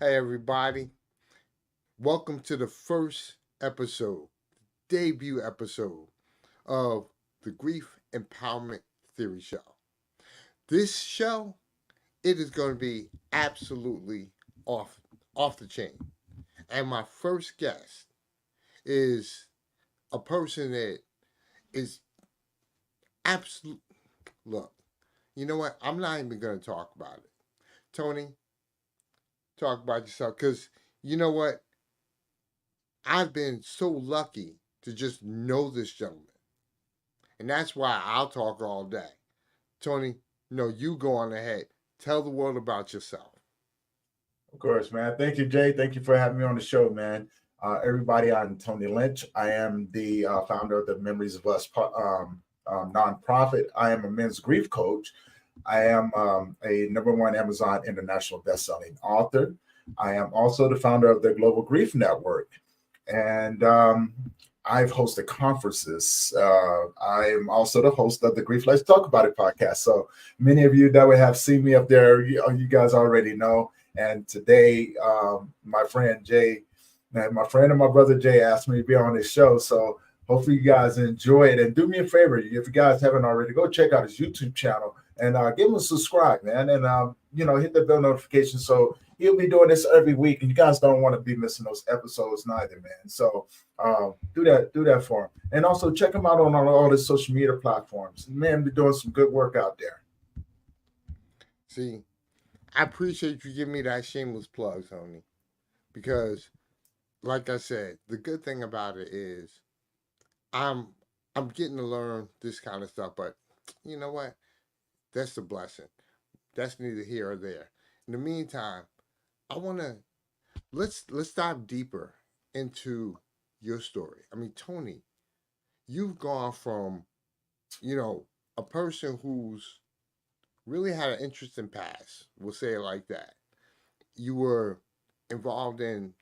Hey, everybody. Welcome to the first episode, debut episode of the Grief Empowerment Theory Show. This show, it is going to be absolutely off, off the chain. And my first guest is a person that is absolute. Look, you know what? I'm not even going to talk about it. Tony, talk about yourself because you know what? I've been so lucky to just know this gentleman. And that's why I'll talk all day. Tony, no, you go on ahead. Tell the world about yourself. Of course, man. Thank you, Jay. Thank you for having me on the show, man. Everybody, I'm Tony Lynch. I am the founder of the Memories of Us nonprofit. I am a men's grief coach. I am a number one Amazon international best-selling author. I am also the founder of the Global Grief Network. And I've hosted conferences. I am also the host of the Grief Let's Talk About It podcast. So many of you that would have seen me up there, you guys already know. And today, my friend Jay, my friend and my brother Jay asked me to be on this show. So hopefully you guys enjoy it. And do me a favor, if you guys haven't already, go check out his YouTube channel and give him a subscribe, man. And, hit the bell notification. So he'll be doing this every week. And you guys don't want to be missing those episodes neither, man. So do that for him. And also check him out on all the social media platforms. Man, be doing some good work out there. See, I appreciate you giving me that shameless plug, Tony, because, like I said, the good thing about it is I'm I'm getting to learn this kind of stuff. But you know what? That's the blessing. That's neither here or there. In the meantime, I want to let's dive deeper into your story. I mean, Tony, you've gone from a person who's really had an interesting past. We'll say it like that. You were involved in,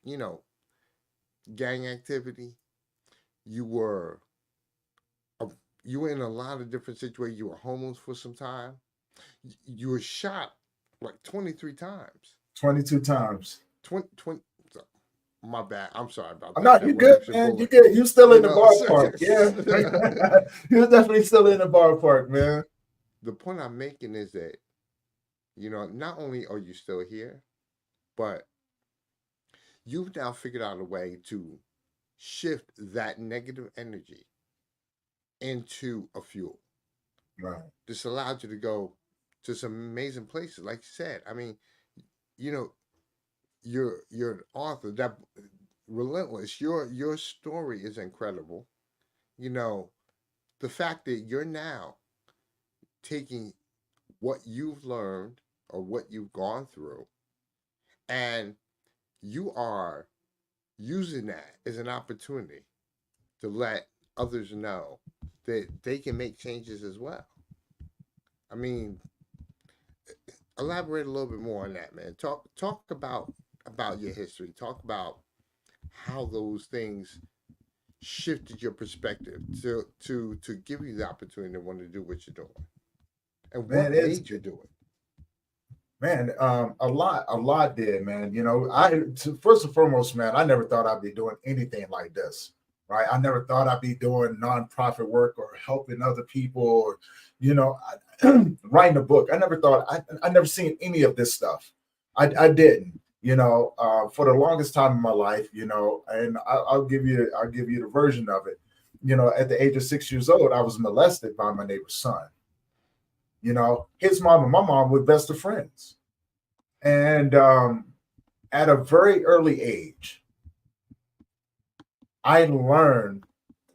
gang activity. You were a, you were in a lot of different situations. You were homeless for some time. You were shot like 23 times. 22 times. 20. My bad. I'm sorry about I'm that. not. That You wasn't good, actually a man? You bullet. good? You still You in the know, ballpark? Yeah, you're definitely still in the ballpark, man. the point I'm making is that, not only are you still here, but you've now figured out a way to shift that negative energy into a fuel. Right. This allowed you to go to some amazing places. Like you said, I mean, you know, you're an author. That Relentless. Your story is incredible. You know, the fact that you're now taking what you've learned or what you've gone through, and you are using that as an opportunity to let others know that they can make changes as well. I mean, elaborate a little bit more on that, man. Talk about your history. Talk about how those things shifted your perspective to give you the opportunity to want to do what you're doing, and Man, what it's made you do it. man. A lot did, man. First and foremost, man, I never thought I'd be doing anything like this, right? I never thought I'd be doing nonprofit work or helping other people, or writing a book. I never thought I never seen any of this stuff. I didn't. For the longest time in my life, and I'll give you the version of it. At the age of 6 years old, I was molested by my neighbor's son. His mom and my mom were best of friends. And at a very early age, I learned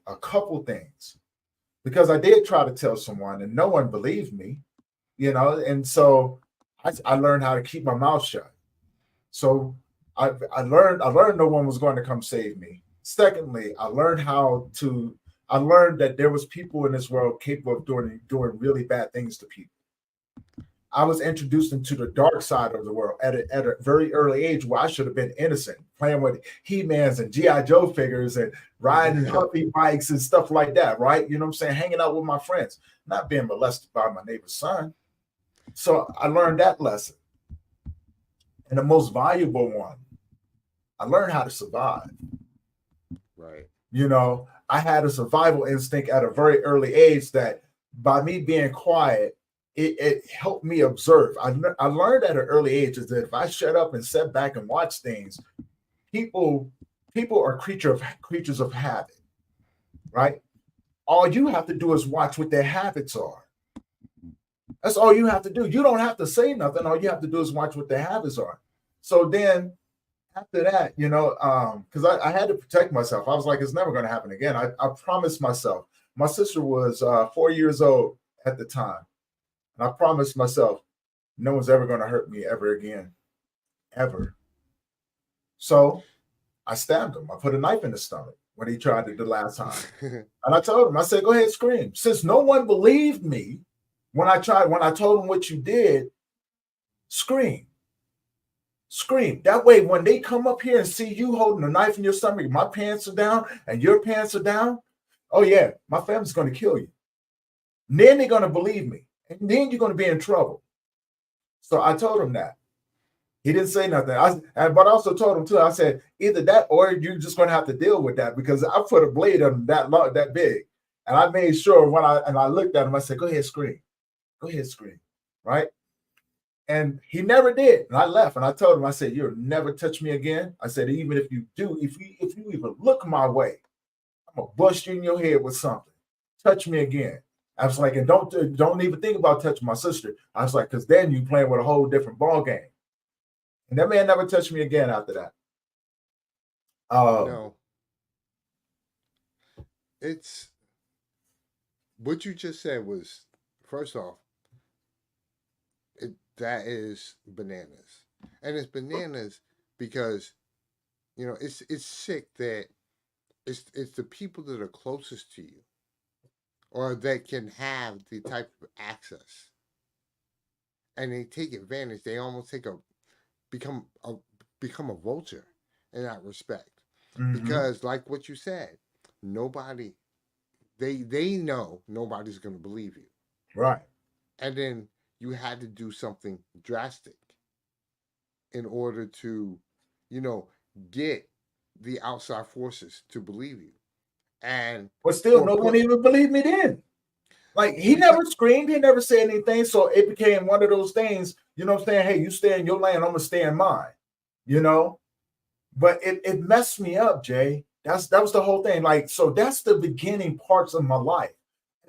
a couple things because I did try to tell someone and no one believed me, and so I learned how to keep my mouth shut. So I learned no one was going to come save me. Secondly, I learned that there was people in this world capable of doing really bad things to people. I was introduced into the dark side of the world at a very early age where I should have been innocent, playing with He-Mans and G.I. Joe figures and riding puppy bikes and stuff like that, right? You know what I'm saying? Hanging out with my friends, not being molested by my neighbor's son. So I learned that lesson. And the most valuable one, I learned how to survive. Right. You know, I had a survival instinct at a very early age that by me being quiet, it helped me observe. I learned at an early age is that if I shut up and sit back and watch things, people people are creatures of habit, right? All you have to do is watch what their habits are. That's all you have to do. You don't have to say nothing. All you have to do is watch what their habits are. So then after that, because I had to protect myself. I was like, it's never going to happen again. I promised myself. My sister was 4 years old at the time. And I promised myself, no one's ever going to hurt me ever again. Ever. So I stabbed him. I put a knife in his stomach when he tried it the last time. And I told him, I said, go ahead, scream. Since no one believed me when I told him what you did, scream. Scream. That way, when they come up here and see you holding a knife in your stomach, my pants are down and your pants are down. Oh, yeah, my family's going to kill you. And then they're going to believe me. And then you're going to be in trouble. So I told him that. He didn't say nothing. But I also told him, too, I said, either that or you're just going to have to deal with that because I put a blade on him that big. And I made sure when I looked at him, I said, go ahead, scream. Go ahead, scream. Right? And he never did. And I left and I told him, I said, you'll never touch me again. I said, even if you do, if you even look my way, I'm going to bust you in your head with something. Touch me again. I was like, and don't even think about touching my sister. I was like, because then you playing with a whole different ball game. And that man never touched me again after that. No. It's what you just said was, first off, that is bananas. And it's bananas because, it's sick that it's the people that are closest to you or that can have the type of access. And they take advantage. They almost become a become a vulture in that respect. Because like what you said, nobody they know nobody's gonna believe you. Right. And then you had to do something drastic in order to, you know, get the outside forces to believe you. And but still, no one even believed me then. Like he never screamed, he never said anything. So it became one of those things, you know what I'm saying? Hey, you stay in your lane, I'm gonna stay in mine, you know. But it messed me up, Jay. That was the whole thing. Like, so that's the beginning parts of my life.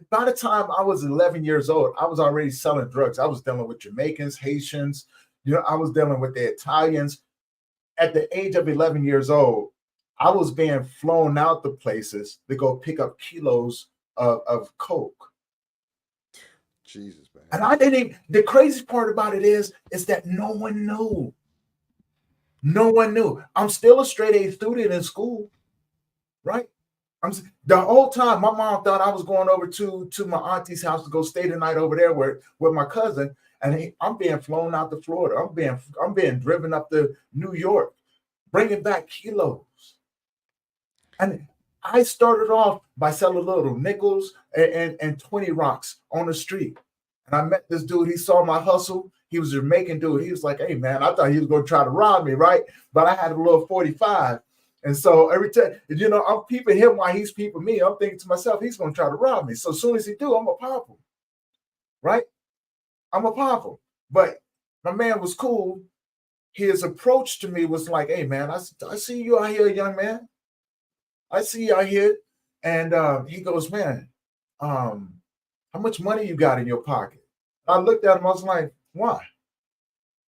By the time I was 11 years old, I was already selling drugs. I was dealing with Jamaicans, Haitians, I was dealing with the Italians. At the age of 11 years old, I was being flown out to places to go pick up kilos of coke. Jesus, man. And I didn't even, the crazy part about it is that no one knew. No one knew. I'm still a straight A student in school, right? The whole time my mom thought I was going over to my auntie's house to go stay the night over there with my cousin, and I'm being flown out to Florida. I'm being driven up to New York, bringing back kilos. And I started off by selling little nickels and 20 rocks on the street. And I met this dude. He saw my hustle. He was a Jamaican dude. He was like, hey, man, I thought he was going to try to rob me, right? But I had a little 45. And so every time, I'm peeping him while he's peeping me. I'm thinking to myself, he's going to try to rob me. So as soon as he do, I'm going to pop him, right? I'm going to pop him. But my man was cool. His approach to me was like, hey, man, I see you out here, young man. I see you out here. And he goes, man, how much money you got in your pocket? I looked at him. I was like, why?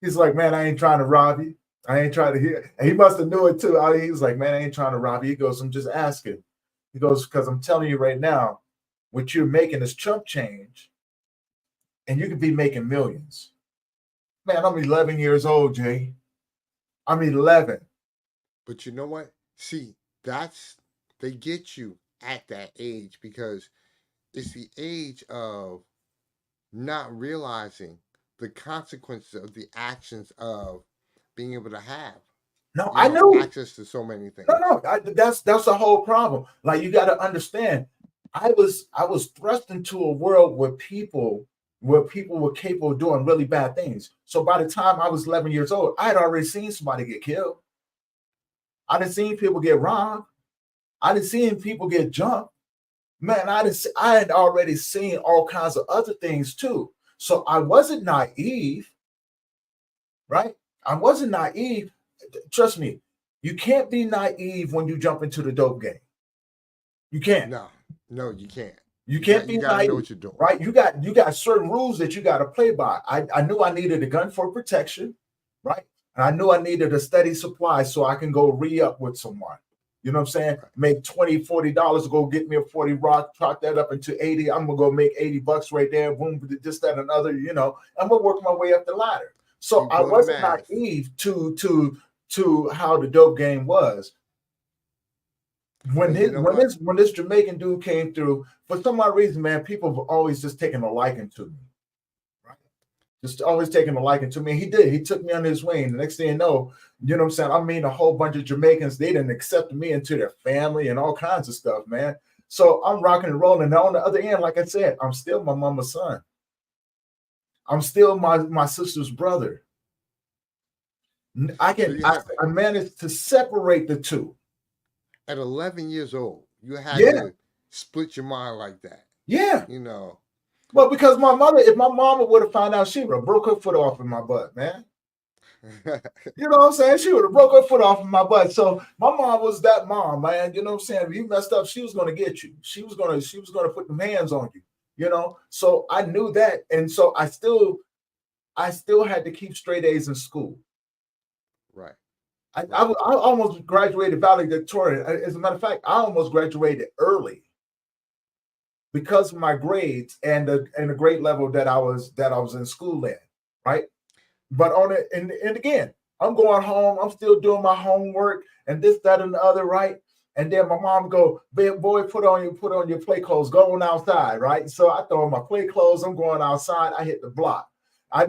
He's like, man, I ain't trying to rob you. I ain't trying to hear. And he must have knew it too. He was like, man, I ain't trying to rob you. He goes, I'm just asking. He goes, because I'm telling you right now, what you're making is chump change, and you could be making millions. Man, I'm 11 years old, Jay. I'm 11. But you know what? See, they get you at that age because it's the age of not realizing the consequences of the actions of being able to have I knew access to so many things. No, that's the whole problem. Like you got to understand, I was thrust into a world where people where people were capable of doing really bad things. So by the time I was 11 years old, I had already seen somebody get killed. I had seen people get robbed. I had seen people get jumped. Man, I had already seen all kinds of other things too. So I wasn't naive, right? I wasn't naive. Trust me, you can't be naive when you jump into the dope game. You can't. No, you can't. You can't You be got to know naive, what you're doing. right? You got certain rules that you got to play by. I knew I needed a gun for protection, right? And I knew I needed a steady supply so I can go re-up with someone. You know what I'm saying? Right. Make $20, $40, go get me a 40 rock, chop that up into 80. I'm gonna go make $80 right there, boom, this, that, and other, I'm gonna work my way up the ladder. So You I doing the wasn't math. naive to how the dope game was. When But you know what? when this Jamaican dude came through, for some odd reason, man, people have always just taken a liking to me. Right? Just always taking a liking to me. He did. He took me under his wing. The next thing you know what I'm saying? I mean, a whole bunch of Jamaicans, they didn't accept me into their family and all kinds of stuff, man. So I'm rocking and rolling. Now on the other end, like I said, I'm still my mama's son. I'm still my sister's brother. I managed to separate the two. At 11 years old, you had Yeah. to split your mind like that. Yeah. Well, because my mother, if my mama would have found out, she would have broke her foot off in my butt, man. You know what I'm saying? She would have broke her foot off in my butt. So my mom was that mom, man. You know what I'm saying? If you messed up, she was gonna get you. She was gonna put them hands on you. So I knew that, and so I still had to keep straight A's in school. Right. I almost graduated valedictorian. As a matter of fact, I almost graduated early because of my grades and the grade level that I was in school in, right? But on it, and again, I'm going home, I'm still doing my homework and this, that, and the other, right? And then my mom go, boy, put on your play clothes, going outside, right? So I throw on my play clothes, I'm going outside, I hit the block. I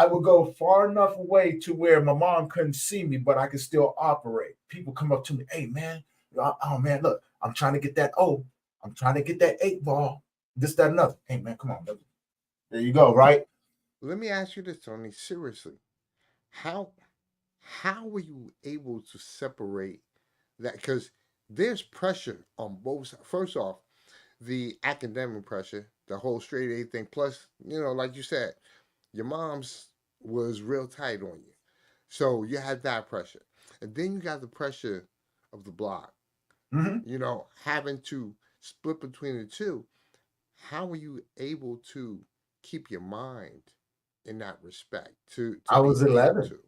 would go far enough away to where my mom couldn't see me, but I could still operate. People come up to me, hey man, oh man, look, I'm trying to get that I'm trying to get that 8-ball, this, that, and other. Hey man, come on, baby. There you go, right? Let me ask you this, Tony. Seriously, how were you able to separate that? Because there's pressure on both sides. First off, the academic pressure, the whole straight A thing. Plus, like you said, your mom's was real tight on you, so you had that pressure, and then you got the pressure of the block. Mm-hmm. Having to split between the two. How were you able to keep your mind in that respect to I be was able 11. to?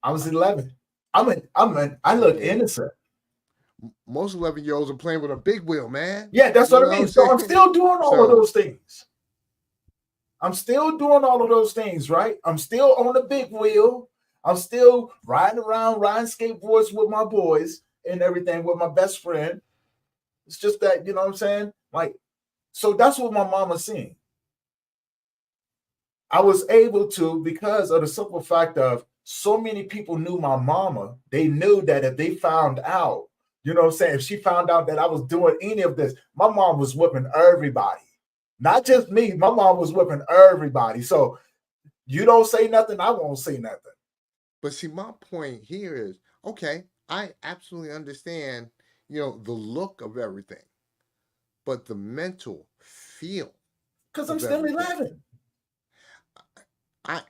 I was 11. I look Okay, innocent. most 11-year-olds are playing with a big wheel, man. Yeah, that's You what know I what I'm mean. So I'm saying? still doing all of So those things. I'm still doing all of those things, right? I'm still on the big wheel. I'm still riding around, riding skateboards with my boys and everything with my best friend. It's just that, you know what I'm saying? Like, so that's what my mama's seeing. I was able to, because of the simple fact of so many people knew my mama. They knew that if they found out, you know what I'm saying, if she found out that I was doing any of this, my mom was whipping everybody. Not just me. My mom was whipping everybody. So you don't say nothing, I won't say nothing. but see, my point here is okay. I absolutely understand, the look of everything, but the mental feel Because I'm of still everything. 11. I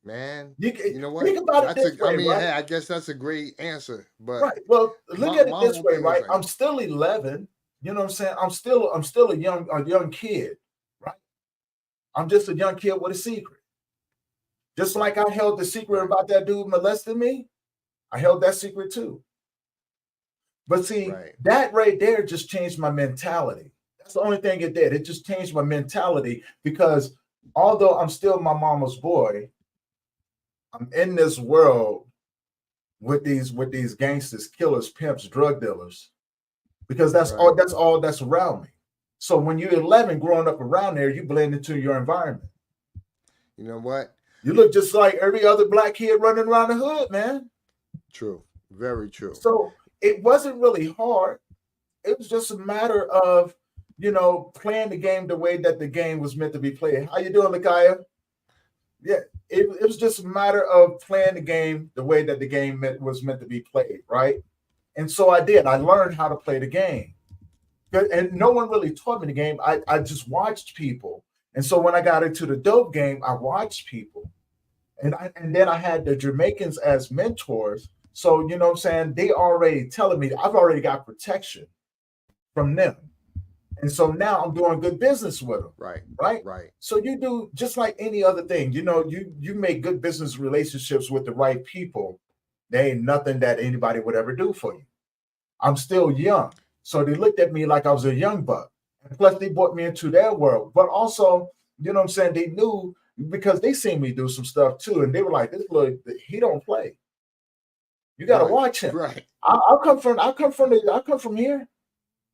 man, You you know what? think about it That's a. this I way, mean, right? hey, I guess that's a great answer. But Right. Well, look at it my this whole way, thing is right? like, I'm still 11. You know what I'm saying? I'm still a young kid, right? I'm just a young kid with a secret. Just like I held the secret right, about that dude molesting me, I held that secret too. But see, right, that right there just changed my mentality. That's the only thing it did. It just changed my mentality because although I'm still my mama's boy, I'm in this world with these gangsters, killers, pimps, drug dealers, because that's right. all that's around me. So when you're 11, growing up around there, you blend into your environment. You know what? You look just like every other black kid running around the hood, man. True. Very true. So it wasn't really hard. It was just a matter of playing the game the way that the game was meant to be played. How you doing, Lakaya? Yeah, it was just a matter of playing the game the way that the game was meant to be played, right? And so I did. I learned how to play the game. And no one really taught me the game. I just watched people. And so when I got into the dope game, I watched people. And then I had the Jamaicans as mentors. So, you know what I'm saying? They already telling me I've already got protection from them. And so now I'm doing good business with them. Right. Right. Right. So you do just like any other thing. You make good business relationships with the right people. There ain't nothing that anybody would ever do for you. I'm still young. So they looked at me like I was a young buck. And plus, they brought me into their world. But also, you know what I'm saying? They knew because they seen me do some stuff too. And they were like, this little, he don't play. You got to watch him. Right. I come from here.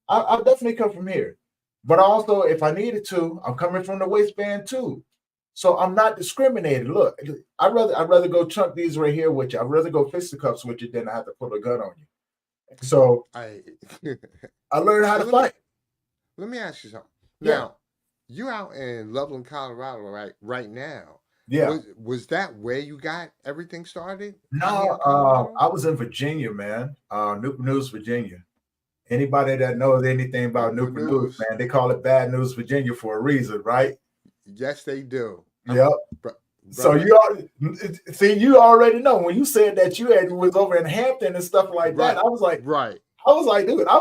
I'll definitely come from here. But also, if I needed to, I'm coming from the waistband too. So I'm not discriminated. Look, I'd rather go chunk these right here with you. I'd rather go fisticuffs with you than I have to put a gun on you. So I learned how to fight. Let me ask you something. Yeah. Now, you're out in Loveland, Colorado, right now. Yeah. Was that where you got everything started? No, I was in Virginia, man. Newport News, Virginia. Anybody that knows anything about Newport News, man, they call it Bad News, Virginia for a reason, right? Yes, they do. Yep. So you already know when you said that you was over in Hampton and stuff like that. I was like, dude, I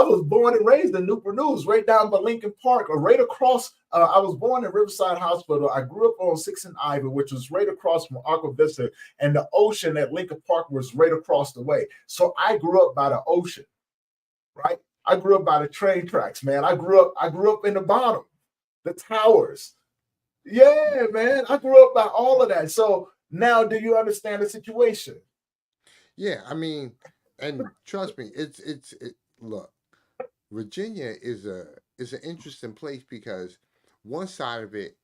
was born and raised in Newport News, right down by Lincoln Park, or right across. I was born in Riverside Hospital. I grew up on 6th and Ivy, which was right across from Aqua Vista, and the ocean at Lincoln Park was right across the way. So I grew up by the ocean, right? I grew up by the train tracks, man. I grew up in the bottom, the towers. Yeah, man. I grew up by all of that. So now, do you understand the situation? Yeah, I mean, and trust me, look, Virginia is an interesting place because one side of it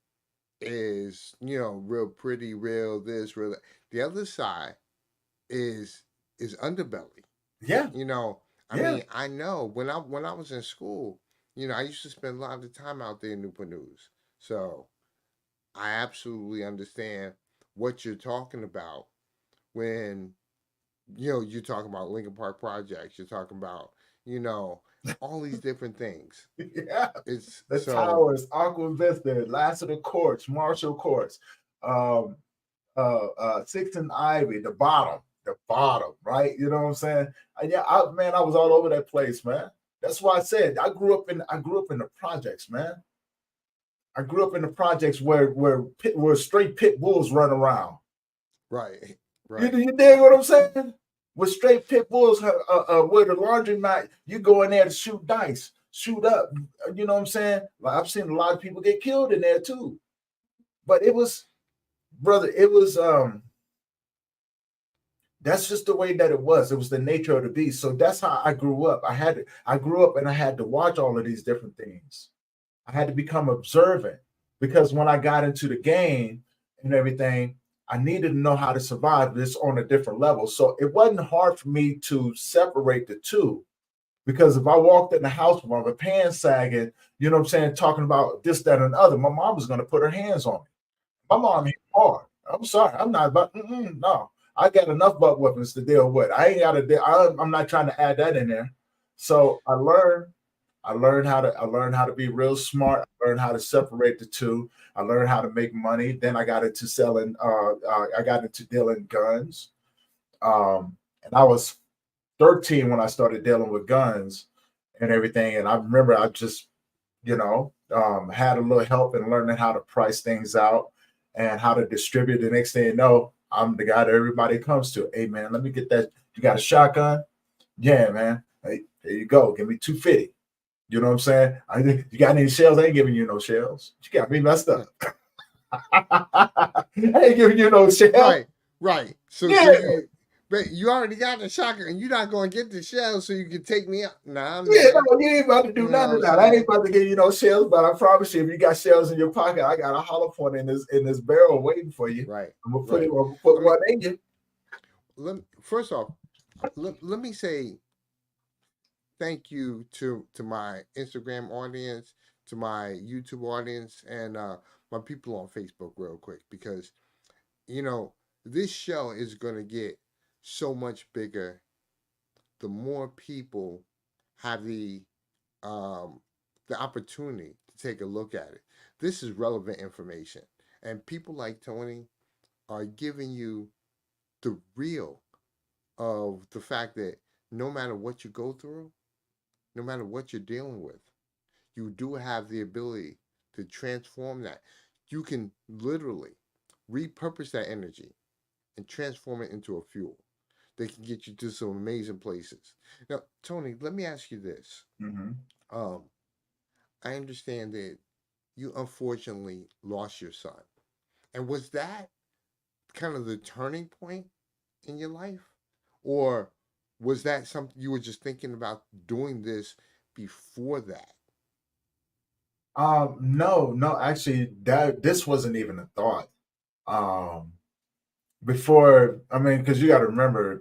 is, real pretty, real this, real that. The other side is underbelly. Yeah. I mean, I know when I was in school, I used to spend a lot of time out there in Newport News. So I absolutely understand what you're talking about when you're talking about Lincoln Park projects. You're talking about all these different things. Yeah, it's the towers, Aqua Vista, Lassiter Courts, Marshall Courts, 6th and Ivy, the bottom, right? You know what I'm saying? And I was all over that place, man. That's why I said I grew up in the projects, man. I grew up in the projects where straight pit bulls run around. Right. You dig what I'm saying? With straight pit bulls, with a laundromat, you go in there to shoot dice, shoot up. You know what I'm saying? Like, I've seen a lot of people get killed in there too. But it was, brother, that's just the way that it was. It was the nature of the beast. So that's how I grew up. I grew up and I had to watch all of these different things. I had to become observant because when I got into the game and everything, I needed to know how to survive this on a different level. So it wasn't hard for me to separate the two, because if I walked in the house with my pants sagging, you know what I'm saying, talking about this, that, and the other, my mom was going to put her hands on me. My mom hit hard. I'm sorry. I'm not about, no. I got enough butt weapons to deal with. I ain't got to deal. I'm not trying to add that in there. So I learned how to be real smart. I learned how to separate the two. I learned how to make money. Then I got into selling. I got into dealing guns. And I was 13 when I started dealing with guns and everything. And I remember I just, had a little help in learning how to price things out and how to distribute. The next thing you know, I'm the guy that everybody comes to. Hey, man, let me get that. You got a shotgun? Yeah, man. Hey, there you go. Give me 250. You know what I'm saying? You got any shells? I ain't giving you no shells. You got me messed up. I ain't giving you no shells. Right. So but you already got the shotgun, and you're not going to get the shells so you can take me out. Nah, you ain't about to do none of that. I ain't about to give you no shells, but I promise you, if you got shells in your pocket, I got a hollow point in this barrel waiting for you. Right. I'm gonna put one in you. First off, let me say, thank you to my Instagram audience, to my YouTube audience, and my people on Facebook real quick because you know this show is gonna get so much bigger the more people have um, the opportunity to take a look at it. This is relevant information, and people like Tony are giving you the real of the fact that no matter what you go through, no matter what you're dealing with, you do have the ability to transform that. You can literally repurpose that energy and transform it into a fuel that can get you to some amazing places. Now, Tony, let me ask you this. Mm-hmm. Um, I understand that you unfortunately lost your son. And was that kind of the turning point in your life? Or was that something you were just thinking about doing this before that? No, no, actually, that this wasn't even a thought. Um, Before, I mean, because you got to remember,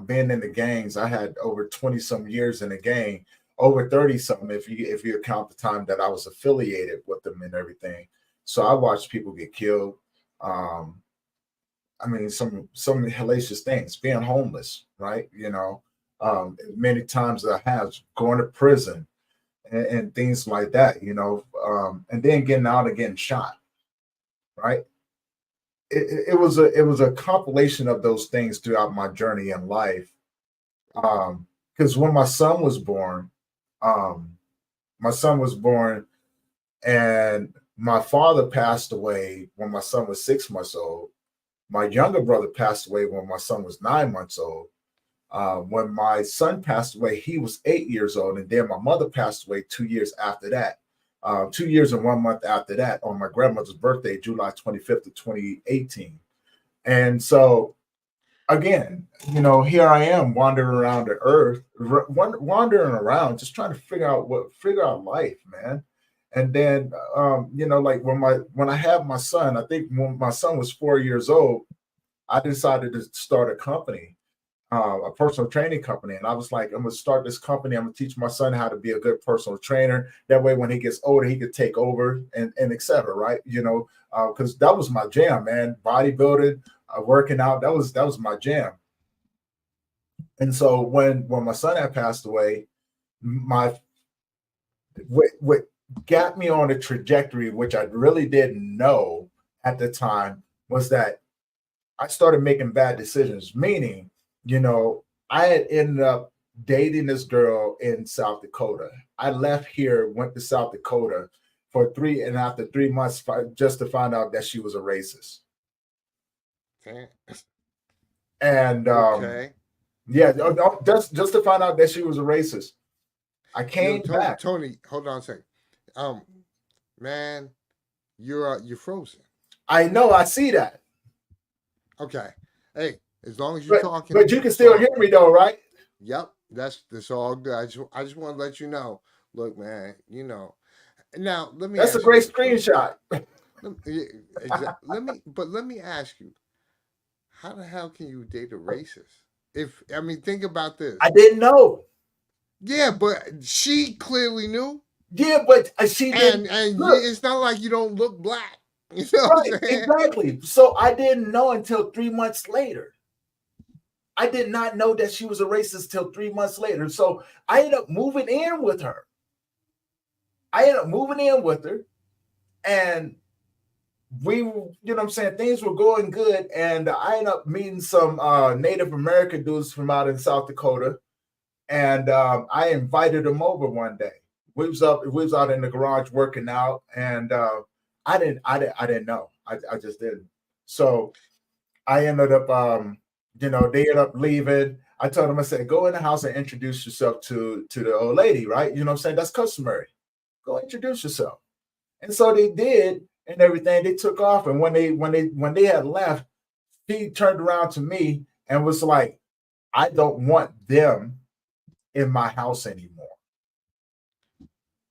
being in the gangs, I had over 20 some years in the gang, over 30 something if you account the time that I was affiliated with them and everything. So I watched people get killed. Um, I mean, some hellacious things, being homeless, right? Many times I have going to prison and things like that, and then getting out and getting shot, right? It was a compilation of those things throughout my journey in life. Because when um, my son was born, and my father passed away when my son was 6 months old. My younger brother passed away when my son was 9 months old. When my son passed away, he was 8 years old, and then my mother passed away 2 years after that. 2 years and 1 month after that, on my grandmother's birthday, July 25th of 2018. And so, again, here I am wandering around the earth, wandering around, just trying to figure out life, man. And then, like when I had my son, I think when my son was 4 years old, I decided to start a company, a personal training company. And I was like, I'm going to start this company. I'm going to teach my son how to be a good personal trainer. That way, when he gets older, he could take over and et cetera, right? Because that was my jam, man. Bodybuilding, working out, that was my jam. And so when my son had passed away, my what got me on a trajectory, which I really didn't know at the time, was that I started making bad decisions. Meaning, I had ended up dating this girl in South Dakota. I left here, went to South Dakota for and after 3 months, just to find out that she was a racist. Okay. And Okay. yeah, just to find out that she was a racist. I Yo, came back. Tony, hold on a second. Um, man, you're frozen. I know, I see that, Okay. Hey, as long as you're but talking, but you can it's still all hear me good. though, right? Yep, that's all good. I just want to let you know. Look, man, Now let me That's a ask you great this, bro. screenshot. Let me ask you, how the hell can you date a racist? If I mean, think about I this. didn't know. Yeah, but she clearly knew, Yeah, but she didn't and look. it's not like you don't look black. You know what Right, I'm saying? exactly. So I didn't know until 3 months later. I did not know that she was a racist till 3 months later. So I ended up moving in with her. And what I'm saying, things were going good. And I ended up meeting some Native American dudes from out in South Dakota. And I invited them over one day. We was out in the garage working out, and I didn't know. I just didn't. So I ended up, they ended up leaving. I told them, I said, go in the house and introduce yourself to the old lady, right? You know what I'm saying? That's customary. Go introduce yourself. And so they did, and everything. They took off, and when they had left, he turned around to me and was like, I don't want them in my house anymore.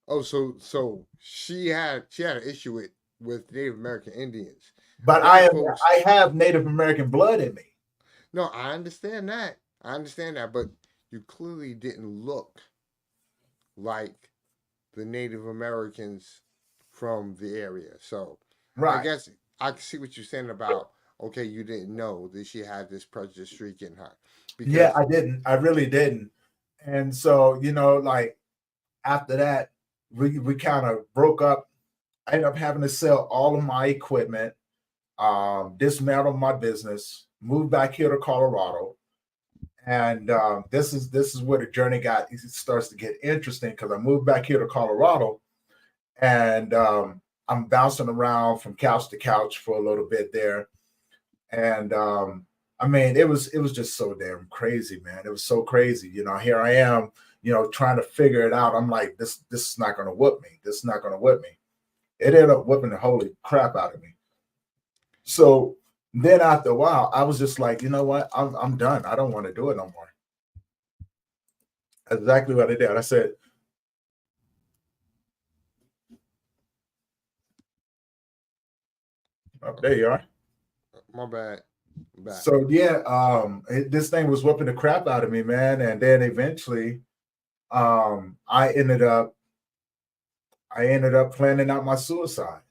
Oh, so she had an issue with Native American Indians. But White folks, I have Native American blood in me. no, I understand that. I understand that, but you clearly didn't look like the Native Americans from the area. So I Right. guess I can see what you're saying about, okay, you didn't know that she had this prejudice streak in her. Yeah, Because I didn't. I really didn't. And so, like after that, we kind of broke up. I ended up having to sell all of my equipment, dismantle my business, move back here to Colorado. And this is where the journey it starts to get interesting because I moved back here to Colorado, and I'm bouncing around from couch to couch for a little bit there. And I mean, it was just so damn crazy, man. It was so crazy. Here I am, trying to figure it out. I'm like, this is not gonna whip me. This is not gonna whip me. It ended up whipping the holy crap out of me. So then after a while, I was just like, you know what? I'm done. I don't want to do it no more. That's exactly what I did. I said, oh, there you are. my bad, back. So yeah, this thing was whipping the crap out of me, man. And then eventually, I ended up planning out my suicide.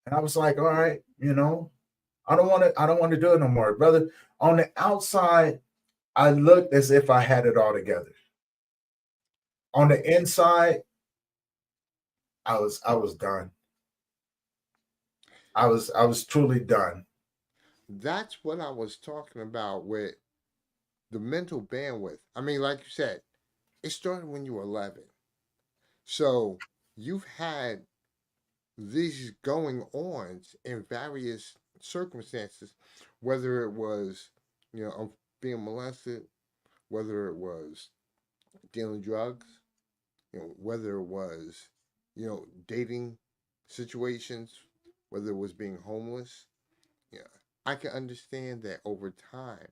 And I was like, all right, I don't want to do it no more, brother. On the outside, I looked as if I had it all together. On the inside, I was done. I was truly done. That's what I was talking about with the mental bandwidth. I mean, like you said, it started when you were 11. So you've had these going ons in various circumstances, whether it was, being molested, whether it was dealing drugs, whether it was, dating situations, whether it was being homeless. Yeah, I can understand that over time,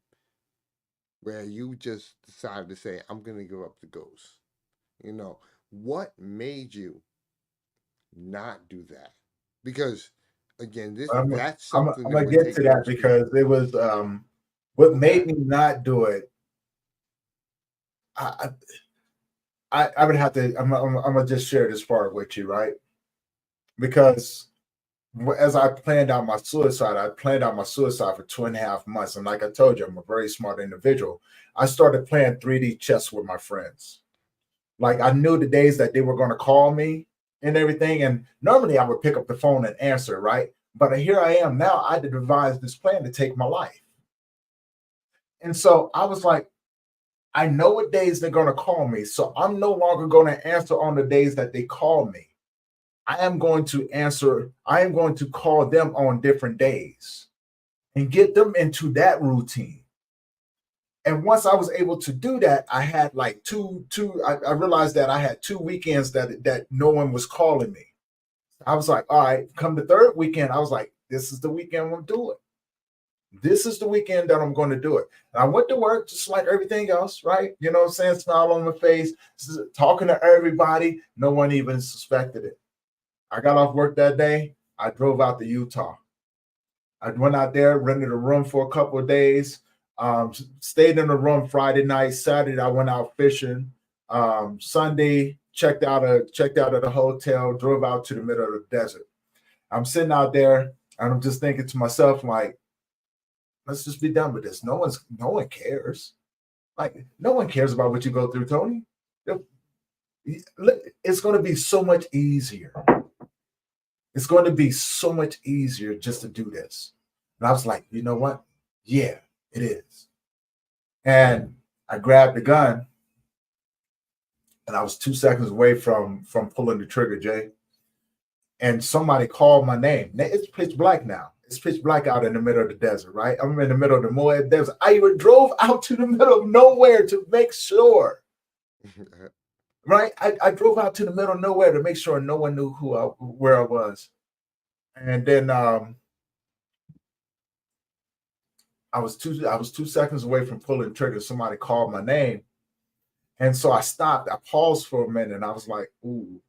where you just decided to say, "I'm gonna give up the ghost." What made you not do that? Because again, this I'm that's I'm something I'm that gonna would get take to that most people. because it was what made Okay. me not do it. I I would have to. I'm gonna just share this part with you, right? Because as I planned out my suicide, I planned out my suicide for 2.5 months, and like I told you, I'm a very smart individual. I started playing 3D chess with my friends. Like I knew the days that they were going to call me and everything, and normally I would pick up the phone and answer, right? But here I am now. I had to devise this plan to take my life, and so I was like, I know what days they're going to call me, so I'm no longer going to answer on the days that they call me. I am going to answer, I am going to call them on different days and get them into that routine. And once I was able to do that, I had like I realized that I had 2 weekends that no one was calling me. I was like, all right, come the third weekend, I was like, this is the weekend I'm doing. This is the weekend that I'm going to do it. And I went to work just like everything else, right? You know what I'm saying? Smile on my face, talking to everybody. No one even suspected it. I got off work that day. I drove out to Utah. I went out there, rented a room for a couple of days, stayed in the room Friday night. Saturday, I went out fishing. Sunday, checked out at a hotel, drove out to the middle of the desert. I'm sitting out there and I'm just thinking to myself, like, let's just be done with this. No one cares. Like, no one cares about what you go through, Tony. It's going to be so much easier. It's going to be so much easier just to do this. And I was like, you know what? Yeah, it is. And I grabbed the gun and I was 2 seconds away from pulling the trigger, Jay. And somebody called my name. It's pitch black now. It's pitch black out in the middle of the desert, right? I'm in the middle of the Moab desert. I even drove out to the middle of nowhere to make sure, right? I drove out to the middle of nowhere to make sure no one knew where I was. And then I was 2 seconds away from pulling the trigger. Somebody called my name. And so I stopped. I paused for a minute and I was like, ooh.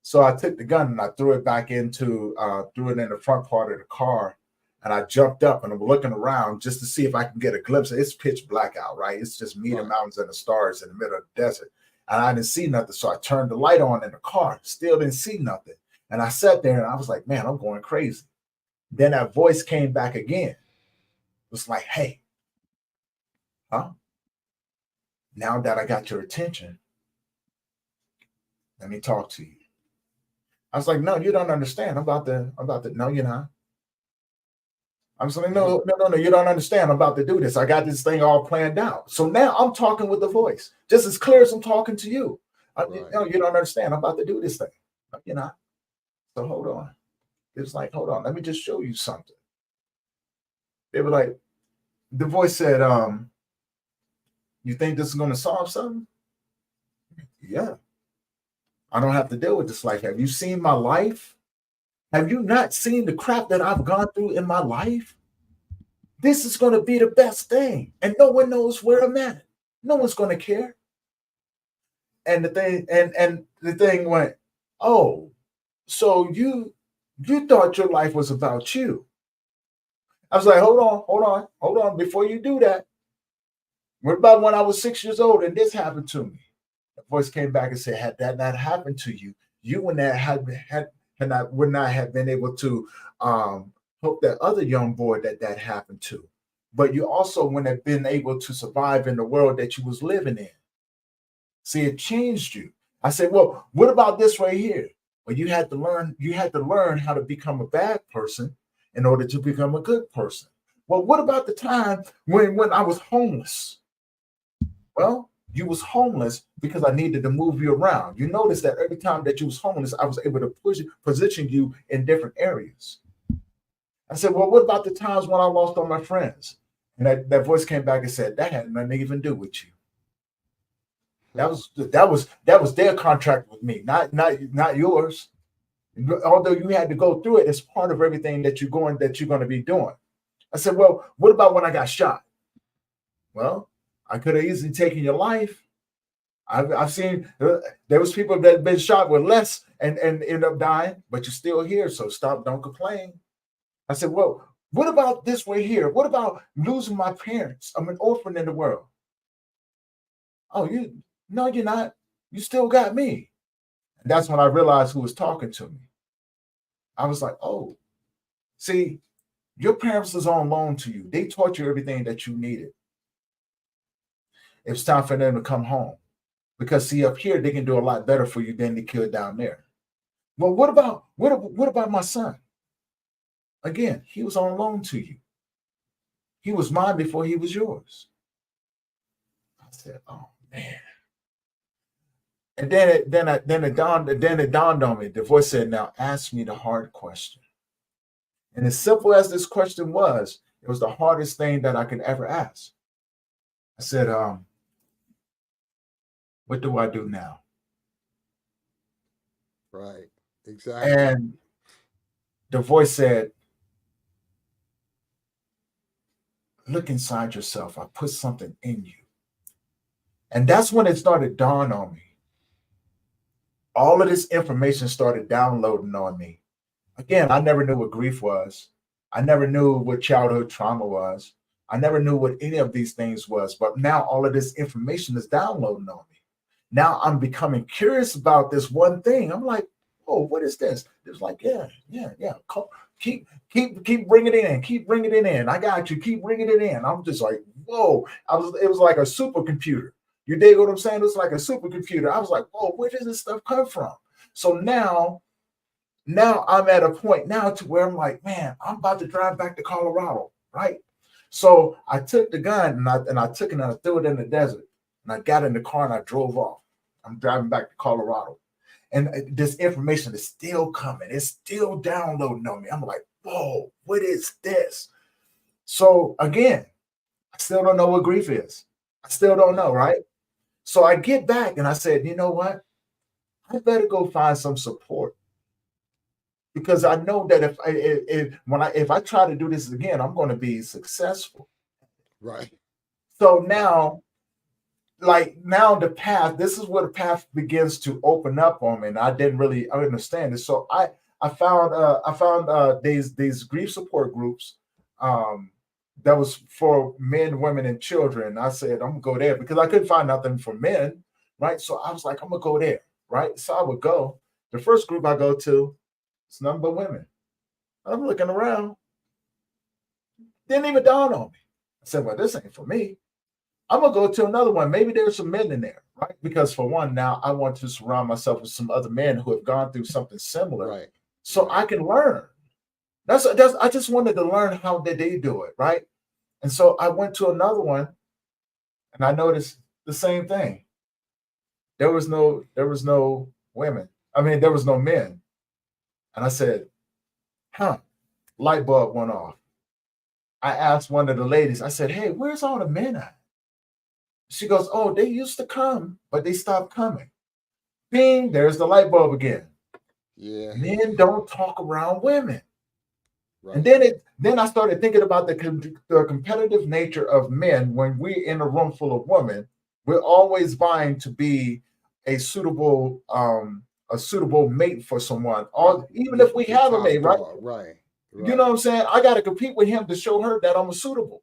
So I took the gun and I threw it in the front part of the car. and I jumped up and I'm looking around just to see if I can get a glimpse. It's pitch black out, right? It's just me, the mountains, and the stars in the middle of the desert. And I didn't see nothing. So I turned the light on in the car, still didn't see nothing. And I sat there and I was like, man, I'm going crazy. Then that voice came back again. It was like, hey, huh? Now that I got your attention, let me talk to you. I was like, no, you don't understand. I'm about to, no, you're not. I was like, no, you don't understand. I'm about to do this. I got this thing all planned out. So now I'm talking with the voice, just as clear as I'm talking to you. No, you don't understand. I'm about to do this thing. No, you're not. So hold on. It's like, hold on, let me just show you something. They were like, the voice said, you think this is going to solve something? Yeah. I don't have to deal with this. Like, have you seen my life? Have you not seen the crap that I've gone through in my life? This is going to be the best thing. And no one knows where I'm at. No one's going to care. And the thing went, oh, so you thought your life was about you. I was like, hold on. Before you do that, what about when I was 6 years old and this happened to me? The voice came back and said, had that not happened to you, you would not have been able to help that other young boy that happened to. But you also wouldn't have been able to survive in the world that you was living in. See, it changed you. I said, well, what about this right here? Well, you had to learn how to become a bad person in order to become a good person. Well, what about the time when I was homeless? Well, you was homeless because I needed to move you around. You notice that every time that you was homeless, I was able to position you in different areas. I said, well, what about the times when I lost all my friends? And that voice came back and said, that had nothing to even do with you. That was their contract with me, not yours. Although you had to go through it, it's part of everything that you're going to be doing. I said, well, what about when I got shot? Well, I could have easily taken your life. I've seen there was people that have been shot with less and end up dying, but you're still here. So don't complain. I said, well, what about this way here? What about losing my parents? I'm an orphan in the world. Oh, no, you're not. You still got me. And that's when I realized who was talking to me. I was like, oh, see, your parents was on loan to you. They taught you everything that you needed. It was time for them to come home. Because see, up here, they can do a lot better for you than they could down there. Well, what about my son? Again, he was on loan to you. He was mine before he was yours. I said, oh man. And then it dawned on me. The voice said, now ask me the hard question. And as simple as this question was, it was the hardest thing that I could ever ask. I said, what do I do now? Right. Exactly. And the voice said, look inside yourself. I put something in you. And that's when it started dawn on me. All of this information started downloading on me. Again, I never knew what grief was. I never knew what childhood trauma was. I never knew what any of these things was. But now all of this information is downloading on me. Now I'm becoming curious about this one thing. I'm like, oh, what is this? It's like, yeah. Keep bringing it in. Keep bringing it in. I got you. Keep bringing it in. I'm just like, whoa. It was like a supercomputer. You dig what I'm saying? It's like a supercomputer. I was like, whoa, where does this stuff come from? So now I'm at a point now to where I'm like, man, I'm about to drive back to Colorado, right? So I took the gun and I took it and I threw it in the desert. And I got in the car and I drove off. I'm driving back to Colorado. And this information is still coming. It's still downloading on me. I'm like, whoa, what is this? So again, I still don't know what grief is. I still don't know, right? So I get back and I said, you know what? I better go find some support. Because I know that if I try to do this again, I'm going to be successful. Right. So now the path, this is where the path begins to open up on me. And I didn't really understand it. So I found these grief support groups um, that was for men, women, and children. I said, I'm gonna go there because I couldn't find nothing for men, right? So I was like, I'm gonna go there, right? So I would go. The first group I go to, it's nothing but women. I'm looking around, didn't even dawn on me. I said, well, this ain't for me. I'm gonna go to another one. Maybe there's some men in there, right? Because for one, now I want to surround myself with some other men who have gone through something similar, Right. so Right. I can learn. That's I just wanted to learn how did they do it, right? And so I went to another one and I noticed the same thing. There was no women. I mean, there was no men. And I said, huh, light bulb went off. I asked one of the ladies, I said, hey, where's all the men at? She goes, oh, they used to come, but they stopped coming. Bing, there's the light bulb again. Yeah. Men don't talk around women. Right. And then I started thinking about the competitive nature of men when we're in a room full of women. We're always vying to be a suitable mate for someone, or even if we The have a top mate, right? dog. Right. You know Right. what I'm saying? I got to compete with him to show her that I'm suitable.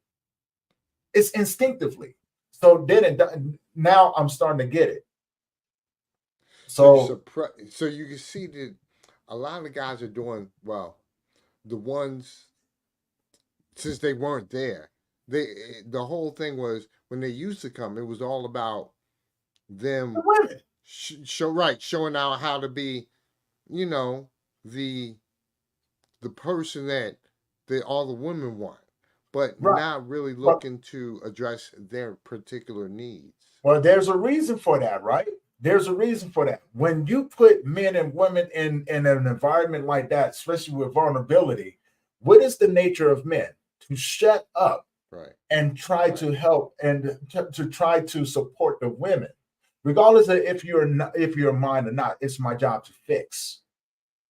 It's instinctively. So now I'm starting to get it. So you So suppress. So you can see that a lot of guys are doing well. The ones since they weren't there, the whole thing was when they used to come. It was all about the them women, showing out how to be, you know, the the person that all the women want, but right? not really But looking to address their particular needs. well, there's a reason for that, right? There's a reason for that. When you put men and women in an environment like that, especially with vulnerability, what is the nature of men? To shut up Right. and try Right. to help and to try to support the women, regardless of if you're mine or not. It's my job to fix.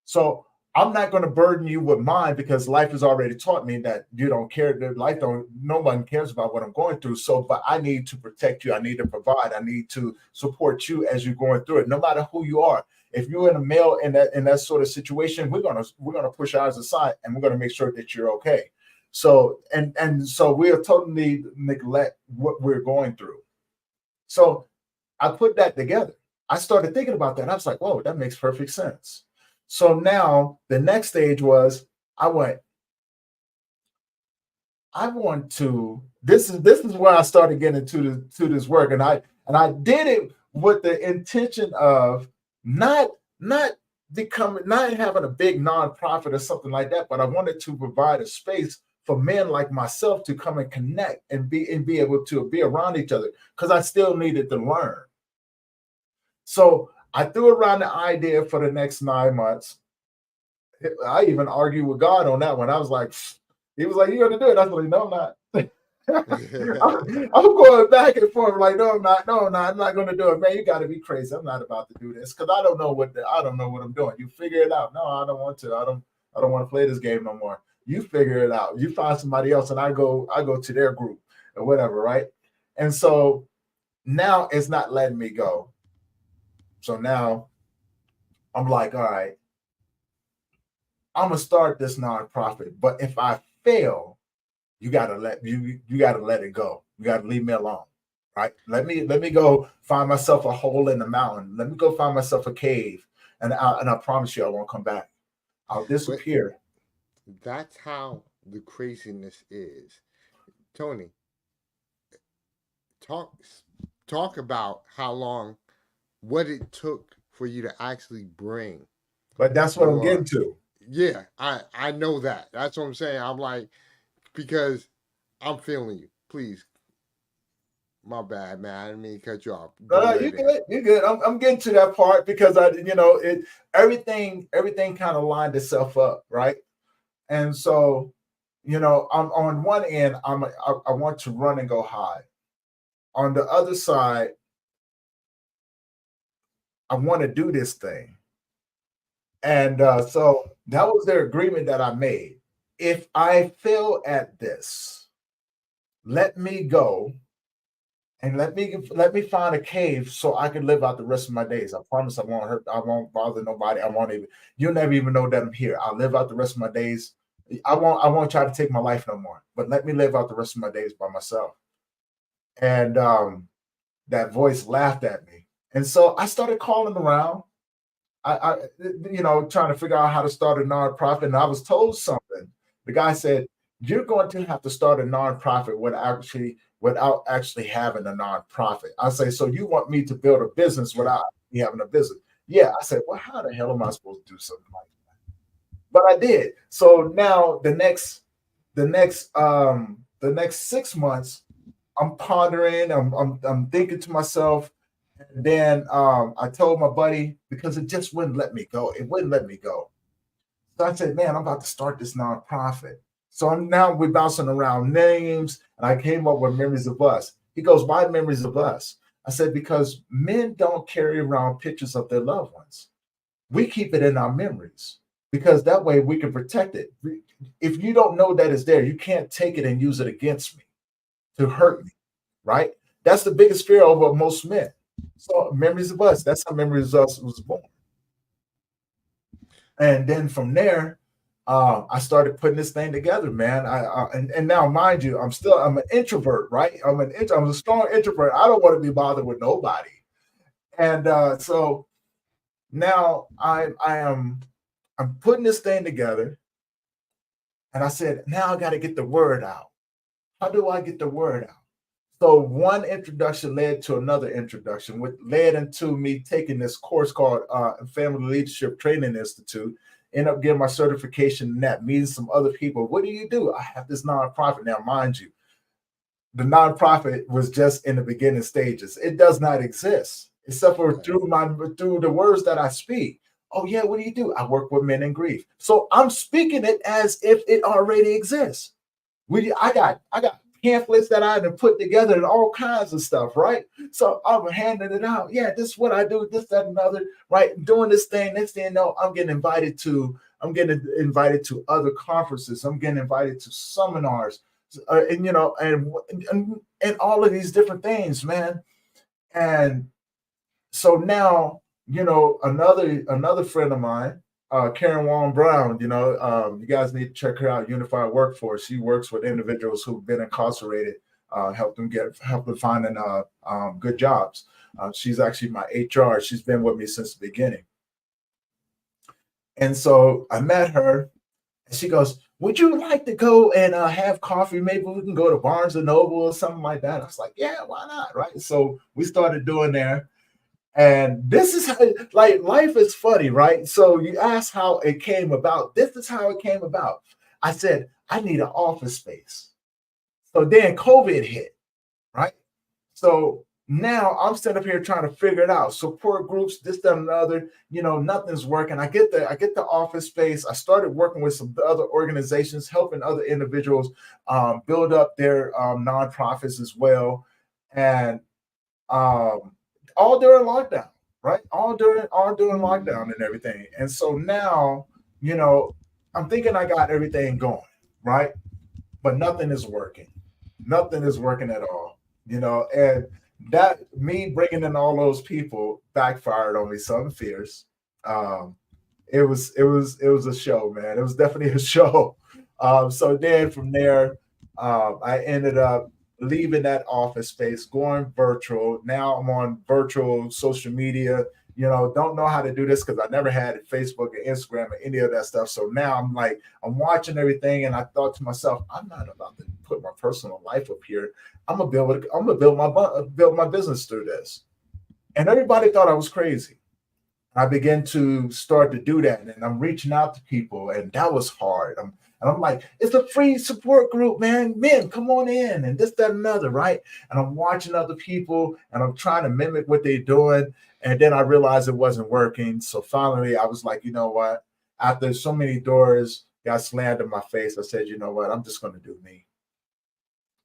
So I'm not going to burden you with mine because life has already taught me that you don't care. That life don't. No one cares about what I'm going through. So, but I need to protect you. I need to provide. I need to support you as you're going through it, no matter who you are. If you're in a male in that sort of situation, we're gonna push ours aside and we're gonna make sure that you're okay. So so we'll totally neglect what we're going through. So I put that together. I started thinking about that. I was like, whoa, that makes perfect sense. So now the next stage was I went, I want to, this is where I started getting to this work. And I did it with the intention of not not becoming not having a big nonprofit or something like that, but I wanted to provide a space for men like myself to come and connect and be able to be around each other because I still needed to learn. So I threw around the idea for the next 9 months. I even argued with God on that one. I was like, he was like, "You're gonna do it." I was like, "No, I'm not." I'm going back and forth like, "No, I'm not. No, I'm not. I'm not gonna do it, man. You got to be crazy. I'm not about to do this because I don't know what I'm doing. You figure it out. No, I don't want to. I don't want to play this game no more. You figure it out. You find somebody else, and I go to their group or whatever, right? And so now it's not letting me go. So now I'm like, all right, I'm gonna start this nonprofit, but if I fail, you gotta let it go. You gotta leave me alone, right? Let me go find myself a hole in the mountain. Let me go find myself a cave, and I promise you, I won't come back. I'll But disappear. that's how the craziness is. Tony, talk talk about how long, what it took for you to actually bring But that's what I'm getting your. to. Yeah, I know that. That's what I'm saying. I'm like, because I'm feeling you. Please, my bad, man. I didn't mean to cut you off. Go You right in. good? You good? I'm getting to that part because everything kind of lined itself up, right? And so, I'm on one end, I want to run and go high. On the other side, I want to do this thing. And so that was their agreement that I made. If I fail at this, let me go and let me find a cave so I can live out the rest of my days. I promise I won't bother nobody. I won't even, you'll never even know that I'm here. I'll live out the rest of my days, I won't try to take my life no more, but let me live out the rest of my days by myself. And that voice laughed at me. And so I started calling around. I trying to figure out how to start a nonprofit. And I was told something. The guy said, "You're going to have to start a nonprofit without actually having a nonprofit." I say, "So you want me to build a business without me having a business?" Yeah. I said, "Well, how the hell am I supposed to do something like that?" But I did. So now the next 6 months, I'm pondering, I'm thinking to myself, and then I told my buddy, because it just wouldn't let me go. It wouldn't let me go. So I said, "Man, I'm about to start this nonprofit." So we're bouncing around names, and I came up with Memories of Us. He goes, "Why Memories of Us?" I said, "Because men don't carry around pictures of their loved ones. We keep it in our memories because that way we can protect it. If you don't know that it's there, you can't take it and use it against me to hurt me, right?" That's the biggest fear of most men. So Memories of Us, that's how Memories of Us was born. And then from there, I started putting this thing together, man. And now, mind you, I'm an introvert, right? I'm a strong introvert. I don't want to be bothered with nobody. And so now I'm putting this thing together, and I said, now I got to get the word out. How do I get the word out? So one introduction led to another introduction, which led into me taking this course called Family Leadership Training Institute. End up getting my certification in that, meeting some other people. What do you do? I have this nonprofit. Now, mind you, the nonprofit was just in the beginning stages. It does not exist, except for through the words that I speak. Oh yeah, what do you do? I work with men in grief. So I'm speaking it as if it already exists. I got pamphlets that I had put together and all kinds of stuff, right? So I'm handing it out. Yeah, this is what I do, this, that, and other, right? Doing this thing. Next thing you know, I'm getting invited to other conferences. I'm getting invited to seminars, and all of these different things, man. And so now, another friend of mine, Karen Wong Brown, you guys need to check her out, Unified Workforce. She works with individuals who've been incarcerated, help them finding good jobs. She's actually my HR. She's been with me since the beginning. And so I met her, and she goes, "Would you like to go and have coffee? Maybe we can go to Barnes and Noble or something like that." I was like, "Yeah, why not?" Right. So we started doing there. And this is how, like, life is funny, right? So you ask how it came about. This is how it came about. I said, I need an office space. So then COVID hit, right? So now I'm sitting up here trying to figure it out. Support groups, this, that, and the other, nothing's working. I get the office space. I started working with some other organizations, helping other individuals build up their nonprofits as well. And all during lockdown, right? All during lockdown and everything. And so now, I'm thinking I got everything going, right? But nothing is working. Nothing is working at all, and that me bringing in all those people backfired on me something fierce. Um, it was a show, man. It was definitely a show. So then from there, I ended up leaving that office space, going virtual. Now I'm on virtual social media. Don't know how to do this because I never had Facebook or Instagram or any of that stuff. So now I'm watching everything, and I thought to myself, I'm not about to put my personal life up here. I'm gonna build my business through this. And everybody thought I was crazy. I began to start to do that, and I'm reaching out to people, and that was hard. And I'm like, it's a free support group, man. Men, come on in, and this, that, and another, right? And I'm watching other people, and I'm trying to mimic what they're doing, and then I realized it wasn't working. So finally, I was like, you know what? After so many doors got slammed in my face, I said, you know what? I'm just going to do me.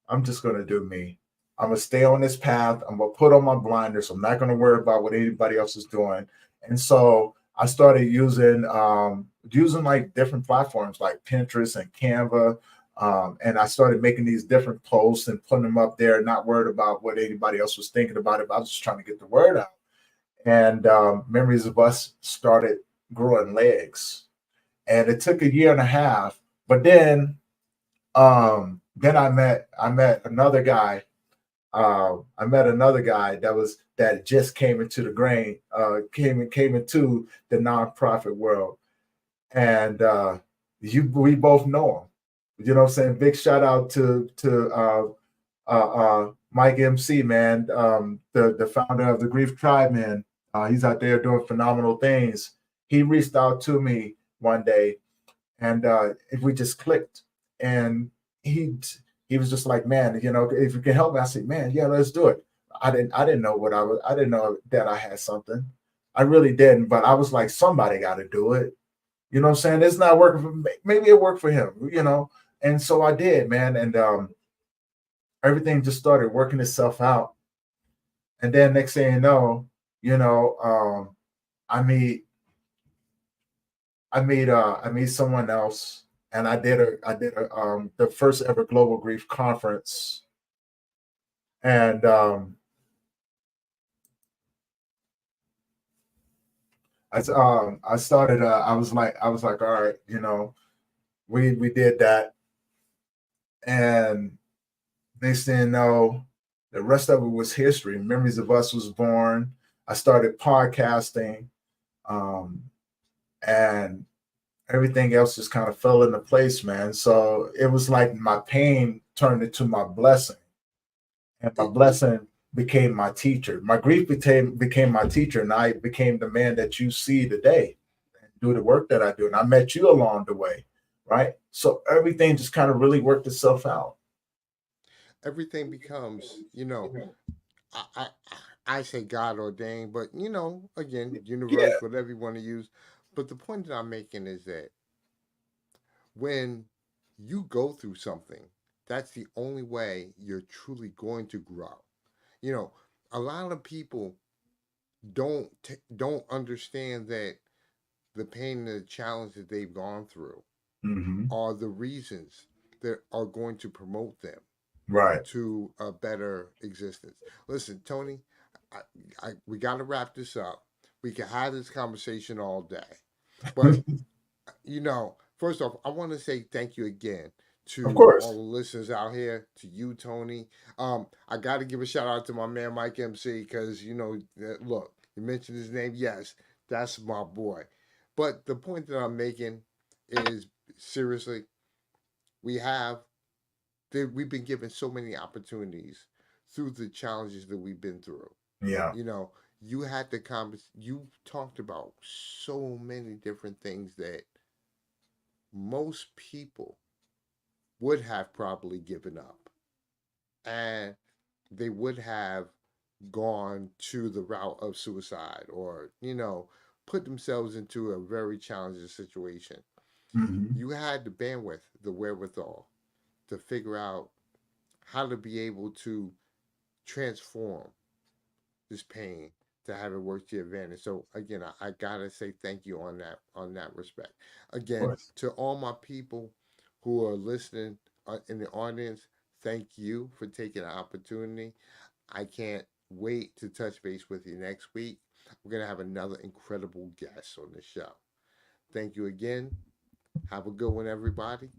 I'm just going to do me. I'm going to stay on this path. I'm going to put on my blinders. I'm not going to worry about what anybody else is doing. And so I started using like different platforms like Pinterest and Canva. And I started making these different posts and putting them up there, not worried about what anybody else was thinking about it. But I was just trying to get the word out. And Memories of Us started growing legs. And it took a year and a half, But then I met another guy. I met another guy that just came into the grain, came into the nonprofit world, and we both know him. You know what I'm saying? Big shout out to Mike MC, man, the founder of the Grief Tribe, man. He's out there doing phenomenal things. He reached out to me one day, and we just clicked. And he he was just like, man, if you can help me, I said, man, yeah, let's do it. I didn't know what I was. I didn't know that I had something. I really didn't, but I was like, somebody got to do it. You know what I'm saying? It's not working for me. Maybe it worked for him. And so I did, man. And everything just started working itself out. And then next thing you know, I meet I meet someone else, and I did the first ever global grief conference. And I started. I was like, all right, we did that, and next thing you know, the rest of it was history. Memories of Us was born. I started podcasting, um, and everything else just kind of fell into place, man. So it was like my pain turned into my blessing, and my It, blessing became my teacher. My grief became my teacher, and I became the man that you see today and do the work that I do. And I met you along the way, right? So everything just kind of really worked itself out. everything becomes, I, I I say God ordained, but again, Yeah. universe, whatever you want to use. But the point that I'm making is that when you go through something, that's the only way you're truly going to grow. You know, a lot of people don't understand that the pain and the challenge that they've gone through Hmm. are the reasons that are going to promote them Right. to a better existence. Listen, Tony, I, we got to wrap this up. We can have this conversation all day, but first off, I want to say thank you again Of to all course. the listeners out here, to you, Tony. I got to give a shout out to my man Mike MC because look, you mentioned his name. Yes, that's my boy. But the point that I'm making is seriously, we have we've been given so many opportunities through the challenges that we've been through. Yeah. You know, you had the you talked about so many different things that most people would have probably given up, and they would have gone to the route of suicide, or put themselves into a very challenging situation. Hmm. You had the bandwidth, the wherewithal to figure out how to be able to transform this pain to have it work to your advantage. So again, I gotta say thank you on that respect. Of Again, course. to all my people who are listening in the audience, thank you for taking the opportunity. I can't wait to touch base with you next week. We're gonna have another incredible guest on the show. Thank you again. Have a good one, everybody.